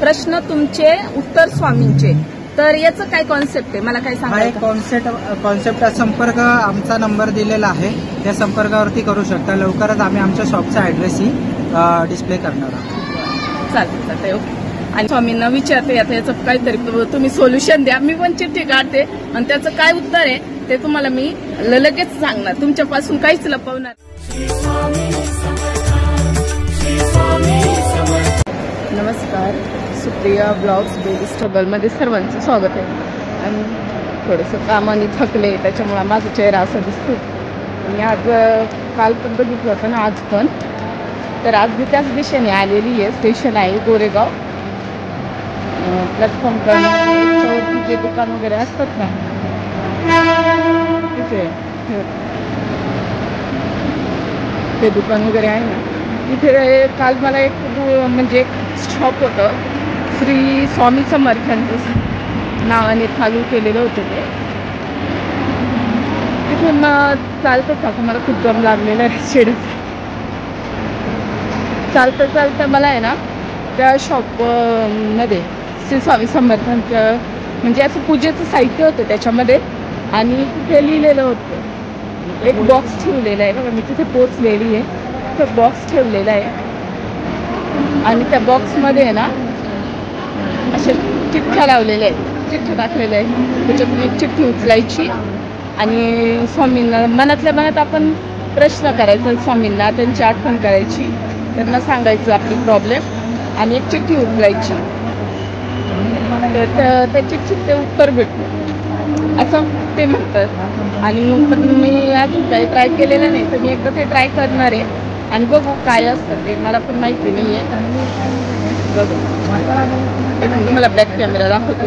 प्रश्न तुमचे उत्तर स्वामींचे, तर याचं काय कॉन्सेप्ट आहे, मला काय सांगा. एक कॉन्सेप्ट संपर्क आमचा नंबर दिलेला आहे, त्या संपर्कावरती करू शकता. लवकरच आम्ही आमच्या शॉपचा ऍड्रेसही डिस्प्ले करणार आहोत. चालते ओके. आणि स्वामींना विचारते आता याचं काहीतरी तुम्ही सोल्युशन द्या. मी पण चिठ्ठी काढते आणि त्याचं काय उत्तर आहे ते तुम्हाला मी लगेच सांगणार. तुमच्यापासून काहीच लपवणार. नमस्कार, सुप्रिया ब्लॉग्स डेली स्ट्रगल मध्ये सर्वांचं स्वागत आहे. आणि थोडंसं कामाने थकले त्याच्यामुळे माझा चेहरा असा दिसतो. आणि आज काल पण बघितलं होतं ना, आज पण. तर आज मी त्याच दिशेने आलेली आहे. स्टेशन आहे गोरेगाव. प्लॅटफॉर्मवरती जे दुकान वगैरे असतात ना तिथे, ते दुकान वगैरे आहे ना तिथे. काल मला एक म्हणजे शॉप होतं, श्री स्वामी समर्थांचं नावाने चालू केलेलं होतं ते. तिथून चालतं का मला खूप दम लागलेला आहे शेडत. चालतं मला आहे ना त्या शॉप मध्ये श्री स्वामी समर्थांचं म्हणजे असं पूजेचं साहित्य होतं त्याच्यामध्ये. आणि तिथे लिहिलेलं होतं, एक बॉक्स ठेवलेला आहे बघा, मी तिथे पोचलेली आहे. तो बॉक्स ठेवलेला आहे आणि त्या बॉक्समध्ये आहे ना असे चिठ्ठ्या लावलेल्या आहेत, चिठ्ठ्या टाकलेल्या आहे. त्याच्यातून एक चिठ्ठी उचलायची आणि स्वामींना मनातल्या मनात आपण प्रश्न करायचा, स्वामींना त्यांची आठवण करायची, त्यांना सांगायचं आपली प्रॉब्लेम आणि एक चिठ्ठी उचलायची. तर त्या चिठ्ठीत ते उत्तर भेटतं असं ते म्हणतात. आणि पण मी अजून काही ट्राय केलेलं नाही, तर मी एकदा ते ट्राय करणार आहे आणि बघू काय असतं ते. मला पण माहिती नाही आहे. बघू, तुम्हाला बॅक कॅमेरा दाखवतो.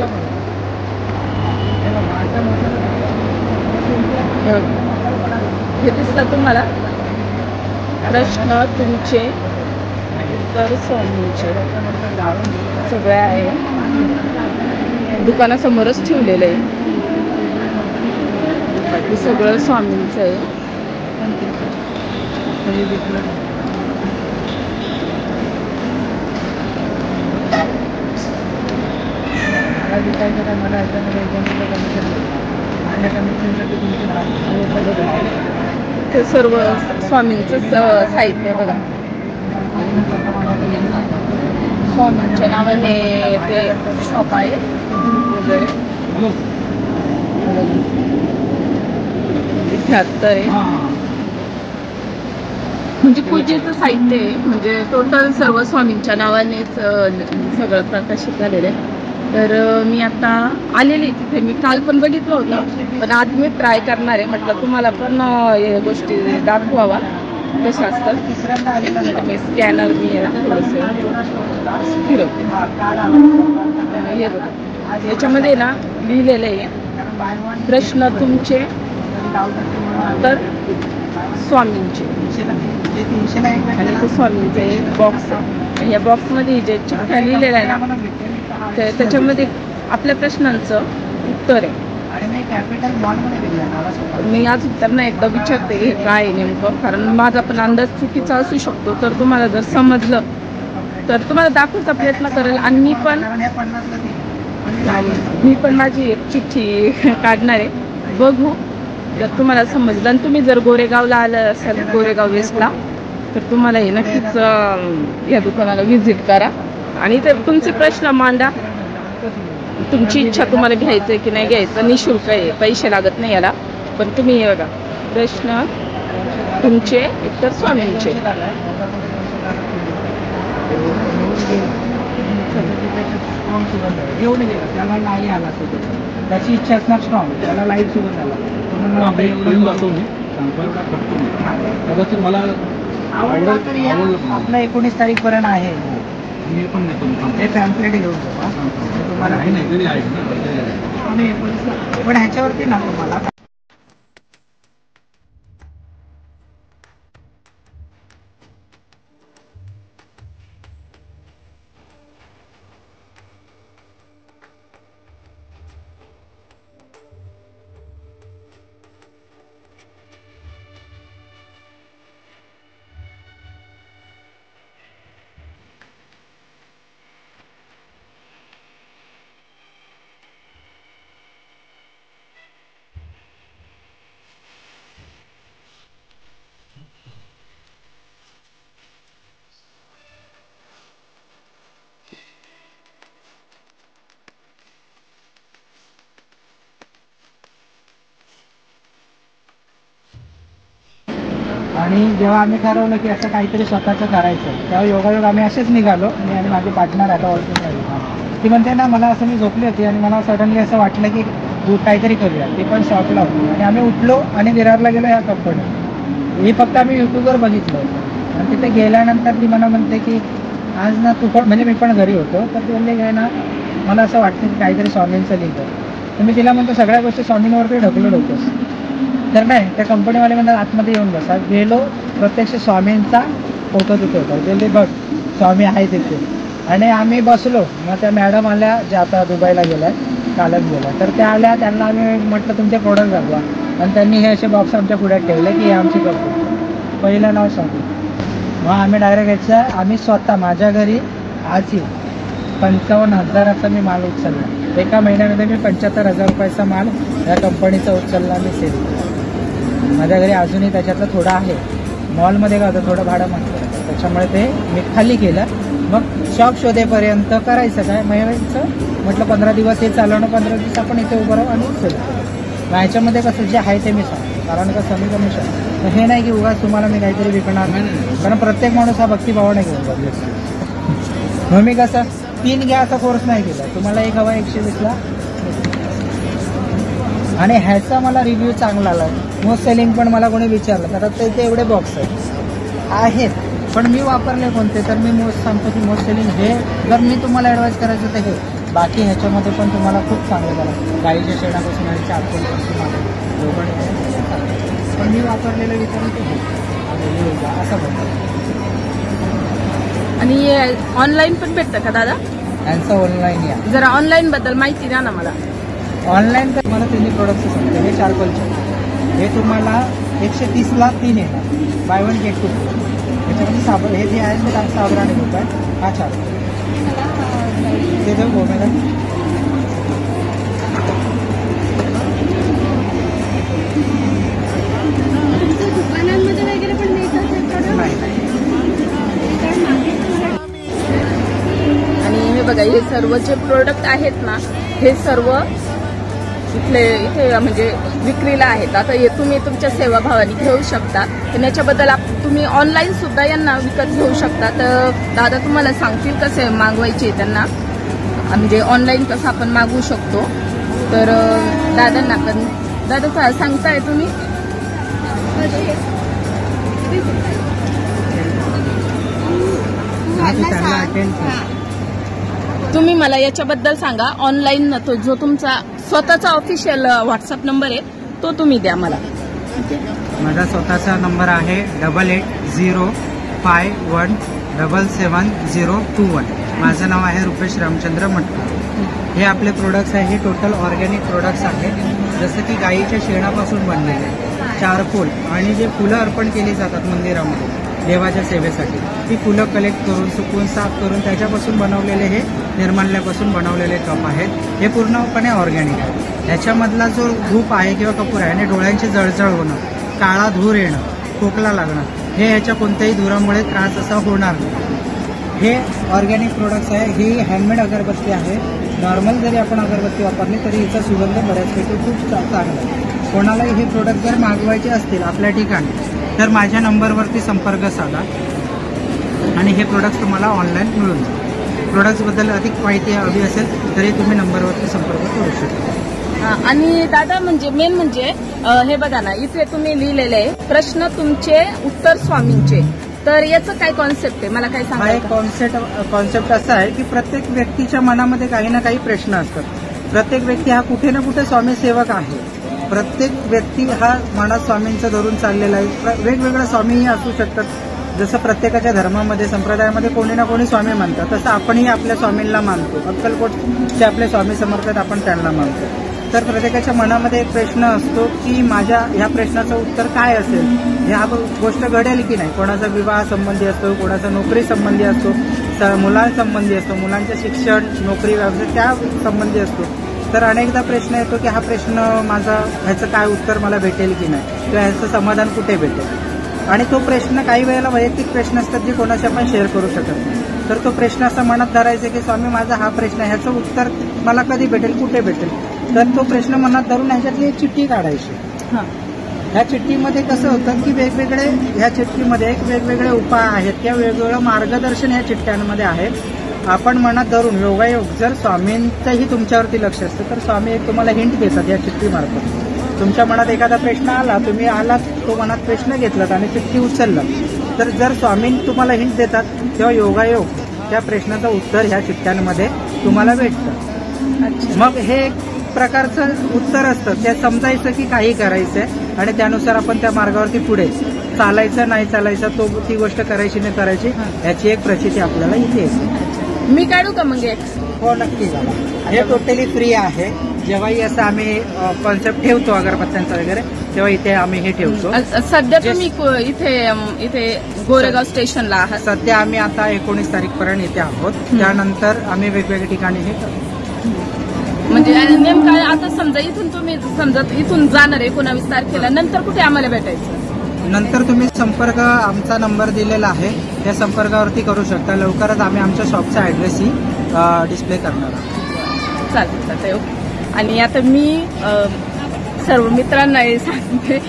हे दिसतं तुम्हाला, प्रश्न तुमचे उत्तर स्वामींचे, सगळे आहे. दुकानासमोरच ठेवलेलं आहे, हे सगळं स्वामींचं आहे. ते सर्व स्वामींचं साहित्य बघा, स्वामींच्या नावाने ते शॉप आहे वगैरे. इथे आहे म्हणजे पूजेचं साहित्य आहे, म्हणजे टोटल सर्व स्वामींच्या नावानेच सगळं प्रकाशित झालेलं आहे. तर मी आता आलेली तिथे, मी काल पण बघितलं होतं, पण आज मी ट्राय करणार आहे. म्हटलं तुम्हाला पण या गोष्टी दाखवावा कशा असतात. मी स्कॅनर मी थोडंसं फिरवते. हे बघा, याच्यामध्ये ना लिहिलेलं आहे, प्रश्न तुमचे तर स्वामींचे. आणि तो स्वामींचा एक बॉक्स आहे. या बॉक्समध्ये जे चिठ्ठ्या लिहिलेलं आहे ना, त्याच्यामध्ये आपल्या प्रश्नांचं उत्तर आहे. मी आज त्यांना एकदा विचारते हे काय आहे नेमकं, कारण माझा पण अंदाज चुकीचा असू शकतो. तर तुम्हाला जर समजलं तर तुम्हाला दाखवण्याचा प्रयत्न करेल. आणि मी पण माझी एक चिठ्ठी काढणार आहे, बघू जर तुम्हाला समजलं. आणि तुम्ही जर गोरेगावला आलं असाल, गोरेगाव वेस्टला, तर तुम्हाला हे नक्कीच या दुकानाला व्हिजिट करा आणि ते तुमचे प्रश्न मांडा. तुमची इच्छा, तुम्हाला घ्यायचं की नाही घ्यायचं, निःशुल्क आहे, पैसे लागत नाही याला. पण तुम्ही हे बघा, प्रश्न तुमचे उत्तर स्वामींचे. त्याला नाही आला, त्याची इच्छा असणार स्ट्रॉंग, त्याला लाईट सुरू झाला. मला आपलं 19 तारीख पर्यंत आहे. मी पण ते पॅम्पलेट घेऊन तुम्हाला पण ह्याच्यावरती ना तुम्हाला आणि जेव्हा आम्ही ठरवलं की असं काहीतरी स्वतःचं करायचं तेव्हा योगायोग आम्ही असेच निघालो. मी आणि माझे पार्टनर आता ऑलरेडी ती म्हणते ना मला असं मी झोपली होती आणि मला सडनली असं वाटलं की काहीतरी करूया. ती पण शॉपला होती आणि आम्ही उठलो आणि विरारला गेलो ह्या कंपनी. ही फक्त आम्ही यूट्यूबवर बघितलं होतं आणि तिथे गेल्यानंतर ती मला म्हणते की आज ना तू पण म्हणजे मी पण घरी होतो तर ती म्हणले काय ना मला असं वाटतं की काहीतरी स्वामींचं लिहितं. तर मी तिला म्हणतो सगळ्या गोष्टी स्वामींवरती ढकलू नकोस. तर नाही त्या कंपनीवाले म्हणतात आतमध्ये येऊन बसा. गेलो प्रत्यक्ष स्वामींचा फोटो तिथे होता. गेले बघ स्वामी आहे तिथे आणि आम्ही बसलो. मग त्या मॅडम आल्या ज्या आता दुबईला गेल्या कालच गेल्या तर त्या आल्या. त्यांना आम्ही म्हटलं तुमचे प्रोडक्ट दाखवा आणि त्यांनी हे असे बॉक्स आमच्या पुढ्यात ठेवले की हे आमची कंपनी. पहिलं नाव स्वामी. मग आम्ही डायरेक्ट यायचं आम्ही स्वतः माझ्या घरी आजही 55,000चा मी माल उचलला. एका महिन्यामध्ये मी 75,000 रुपयाचा माल या कंपनीचा उचलला मी सेल केला. माझ्या घरी अजूनही त्याच्यातलं थोडं आहे. मॉलमध्ये काय होतं थोडं भाडं मागतं त्याच्यामुळे ते मी खाली केलं. मग शॉप शोधेपर्यंत करायचं काय महिन्याचं म्हटलं 15 दिवस हे चालवणं 15 दिवस आपण इथे उभं राहू आणि सेल करू. ह्याच्यामध्ये कसं जे आहे ते मी सांगतो कारण कसं मी कमिशन हे नाही की उगाच तुम्हाला मी काहीतरी विकणार नाही कारण प्रत्येक माणूस हा भक्तिभावाने घेऊन जातो. मग मी कसं 3 घ्या असा कोर्स नाही केला. तुम्हाला एक हवा 120ला आणि ह्याचा मला रिव्ह्यू चांगला आला. मोस्ट सेलिंग पण मला कोणी विचारलं तर आता इथे एवढे बॉक्स आहेत पण मी वापरले कोणते तर मी मोस्ट सांगतो की मोस्ट सेलिंग हे जर मी तुम्हाला ॲडवाईस करायचं तर हे. बाकी ह्याच्यामध्ये पण तुम्हाला खूप चांगलं झालं गाईच्या शेणापासून आणि चाकूनपासून पण मी वापरलेलं विचारून ते हे असं बोलतो. आणि ऑनलाईन पण भेटतं का दादा? यांचं ऑनलाईन या जरा ऑनलाईन बद्दल माहिती द्या ना मला. ऑनलाईन तर मला तिन्ही प्रोडक्ट्स सांगते. हे चारकोलचे हे तुम्हाला 130ला 3 येणार बाय 1 गेट 2. त्याच्यामध्ये साबण हे जे आहे ते साबणाने होत आहे. हा चारकोल ते देऊ गो मॅडम. दुकानांमध्ये वगैरे पण नाही. आणि हे बघा हे सर्व जे प्रोडक्ट आहेत ना हे सर्व इथे म्हणजे विक्रीला आहेत. आता हे तुम्ही तुमच्या सेवाभावाने घेऊ शकता पण याच्याबद्दल तुम्ही ऑनलाईन सुद्धा यांना विकत घेऊ शकता. तर दादा तुम्हाला सांगतील कसे मागवायचे त्यांना म्हणजे ऑनलाईन कसं आपण मागवू शकतो. तर दादांना पण दादा सांगताय तुम्ही तुम्ही मला याच्याबद्दल सांगा. ऑनलाईन तो जो तुमचा स्वतःचा ऑफिशियल व्हॉट्सअप नंबर आहे तो तुम्ही द्या मला. माझा स्वतःचा नंबर आहे 8805177021. माझं नाव आहे रुपेश रामचंद्र मटकर. हे आपले प्रोडक्ट्स आहे हे टोटल ऑर्गॅनिक प्रोडक्ट्स आहेत जसं की गाईच्या शेणापासून बनलेले चारकोल आणि जे फुलं अर्पण केली जातात मंदिरामध्ये देवाच्या सेवेसाठी ती फुलं कलेक्ट करून सुकवून साफ करून त्याच्यापासून बनवलेले हे निर्माल्यापासून बनवलेले कप आहेत. हे पूर्णपणे ऑर्गॅनिक आहे. ह्याच्यामधला जो धूप आहे किंवा कपूर आहे आणि डोळ्यांची जळजळ होणं काळा धूर येणं खोकला लागणं हे ह्याच्या कोणत्याही धुरामुळे त्रास असा होणार नाही. हे ऑर्गॅनिक प्रोडक्ट्स आहे. ही हँडमेड अगरबत्ती आहे. नॉर्मल जरी आपण अगरबत्ती वापरली तरी हिचा सुगंध बऱ्याचपैकी खूप चांगला आहे. कोणालाही हे प्रोडक्ट जर मागवायचे असतील आपल्या ठिकाणी तर माझ्या नंबरवरती संपर्क साधा आणि हे प्रोडक्ट्स तुम्हाला ऑनलाईन मिळून जाईल. प्रोडक्ट्सबद्दल अधिक माहिती हवी असेल तरी तुम्ही नंबरवरती संपर्क करू शकता. आणि दादा म्हणजे मेन म्हणजे हे बघा ना इथे तुम्ही लिहिलेले आहे प्रश्न तुमचे उत्तर स्वामींचे. तर याचं काय कॉन्सेप्ट आहे मला काय सांगा. कॉन्सेप्ट असा आहे की प्रत्येक व्यक्तीच्या मनामध्ये काही ना काही प्रश्न असतात. प्रत्येक व्यक्ती हा कुठे ना कुठे स्वामी सेवक आहे. प्रत्येक व्यक्ती हा मनात स्वामींचं धरून चाललेला आहे. वेगवेगळे स्वामीही असू शकतात. जसं प्रत्येकाच्या धर्मामध्ये संप्रदायामध्ये कोणी ना कोणी स्वामी मानतात तसं आपणही आपल्या स्वामींना मानतो. अक्कलकोटचे आपले स्वामी समर्थ आपण त्यांना मानतो. तर प्रत्येकाच्या मनामध्ये एक प्रश्न असतो की माझ्या ह्या प्रश्नाचं उत्तर काय असेल. ह्या गोष्ट घडेल की नाही. कोणाचा विवाह संबंधी असतो कोणाचा नोकरी संबंधी असतो मुलांसंबंधी असतो मुलांचे शिक्षण नोकरी व्यवसाय त्या संबंधी असतो. तर अनेकदा प्रश्न येतो की हा प्रश्न माझा ह्याचं काय उत्तर मला भेटेल की नाही किंवा ह्याचं समाधान कुठे भेटेल. आणि तो प्रश्न काही वेळेला वैयक्तिक प्रश्न असतात जे कोणाशी आपण शेअर करू शकत नाही. तर तो प्रश्न असा मनात धरायचा की स्वामी माझा हा प्रश्न आहे ह्याचं उत्तर मला कधी भेटेल कुठे भेटेल. तर तो प्रश्न मनात धरून ह्याच्यातली एक चिठ्ठी काढायची ह्या चिठ्ठीमध्ये कसं होतं की वेगवेगळे ह्या चिठ्ठीमध्ये एक वेगवेगळे उपाय आहेत किंवा वेगवेगळं मार्गदर्शन ह्या चिठ्ठ्यांमध्ये आहे. आपण मनात धरून योगायोग जर स्वामींचंही तुमच्यावरती लक्ष असतं तर स्वामी एक तुम्हाला हिंट देतात या चिठ्ठीमार्फत. तुमच्या मनात एखादा प्रश्न आला, तुम्ही आलात तो मनात प्रश्न घेतलात आणि चिठ्ठी उचललं, तर जर स्वामी तुम्हाला हिंट देतात तेव्हा योगायोग त्या प्रश्नाचं उत्तर ह्या चिठ्ठ्यांमध्ये तुम्हाला भेटतं. मग हे एक प्रकारचं उत्तर असतं, ते समजायचं की काही करायचंय आणि त्यानुसार आपण त्या मार्गावरती पुढे चालायचं नाही चालायचं, ती गोष्ट करायची नाही करायची याची एक प्रचिती आपल्याला इथे येते. मी काढू का मग? हो नक्की झाला. हे टोटली फ्री आहे. जेव्हाही असं आम्ही कॉन्सेप्ट ठेवतो अगरबत्त्यांचा वगैरे तेव्हा इथे आम्ही हे ठेवतो. सध्या तुम्ही इथे गोरेगाव स्टेशनला आहात. सध्या आम्ही आता 19 तारीखपर्यंत इथे आहोत. त्यानंतर आम्ही वेगवेगळ्या ठिकाणी हे करतो. म्हणजे नेमका आता समजा इथून जाणार आहे 19 तारखेला, नंतर कुठे आम्हाला भेटायचं? नंतर तुम्ही संपर्क, आमचा नंबर दिलेला आहे त्या संपर्कावरती करू शकता. लवकरच आम्ही आमच्या शॉपचा ॲड्रेसही डिस्प्ले करणार आहोत. चालतंय. ओके. आणि आता मी सर्व मित्रांना हे सांगते,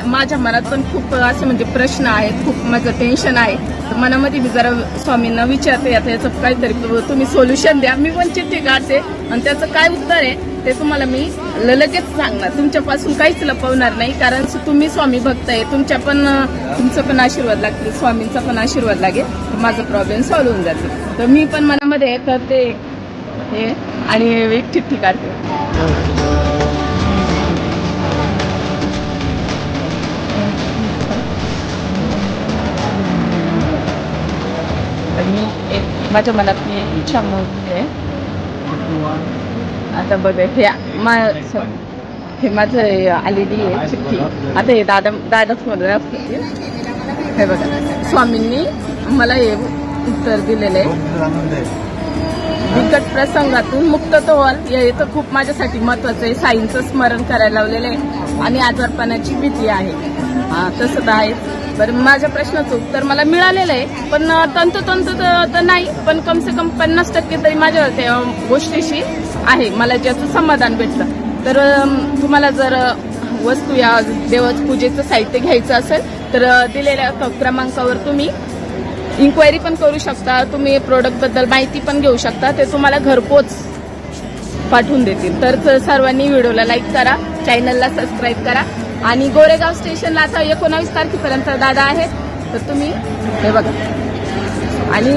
माझ्या मनात पण खूप असे म्हणजे प्रश्न आहेत, खूप माझं टेन्शन आहे. तर मनामध्ये मी जरा स्वामींना विचारते आता याचं काहीतरी तुम्ही सोल्युशन द्या. मी पण चिठ्ठी काढते आणि त्याचं काय उत्तर आहे ते तुम्हाला मी लगेच सांगणार. तुमच्यापासून काहीच लपवणार नाही, कारण तुम्ही स्वामी भक्त आहे. तुमचं पण आशीर्वाद लागतील, स्वामींचा पण आशीर्वाद लागेल, तर माझा प्रॉब्लेम सॉल्व्ह होऊन जाते. तर मी पण मनामध्ये करते हे आणि एक चिठ्ठी काढते. मी एक माझ्या मनात मी इच्छा आहे. आता बघा हे माझं आलेली आहे चिठ्ठी. आता हे दादाच मला हे बघा, स्वामींनी मला हे उत्तर दिलेलं आहे. बिकट प्रसंगातून मुक्त तो व्हाल, हे तर खूप माझ्यासाठी महत्वाचं आहे. साईंचं स्मरण करायला लावलेलं आहे आणि आजारपणाची भीती आहे. तसं तर आहे. बरं, माझ्या प्रश्नाचं उत्तर मला मिळालेलं आहे, पण तंतोतंत तर नाही, पण कम से कम 50% तरी माझ्या त्या गोष्टीशी आहे, मला ज्याचं समाधान भेटलं. तर तुम्हाला जर वस्तू या देवाचं पूजेचं साहित्य घ्यायचं असेल तर दिलेल्या क्रमांकावर तुम्ही इन्क्वायरी पण करू शकता. तुम्ही प्रोडक्टबद्दल माहिती पण घेऊ शकता. ते तुम्हाला घरपोच पाठवून देतील. तर सर्वांनी व्हिडिओला लाईक करा, चॅनलला सबस्क्राईब करा. आणि गोरेगाव स्टेशनला आता 19 तारखेपर्यंत दादा आहेत, तर तुम्ही हे बघा. आणि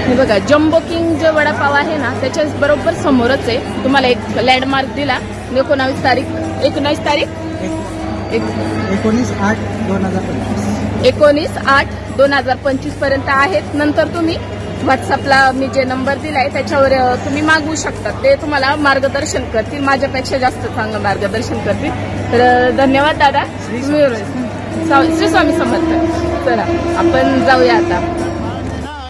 हे बघा, जम्बो किंग जे वडापाव आहे ना त्याच्या बरोबर समोरच आहे. तुम्हाला एक लँडमार्क दिला. 19 तारीख 19/8/2025 पर्यंत आहेत. नंतर तुम्ही व्हॉट्सअपला मी जे नंबर दिलाय त्याच्यावर तुम्ही मागवू शकता. ते तुम्हाला मार्गदर्शन करतील, माझ्यापेक्षा जास्त चांगलं मार्गदर्शन करतील. तर धन्यवाद दादा. श्री स्वामी समर्थ. चला आपण जाऊया आता.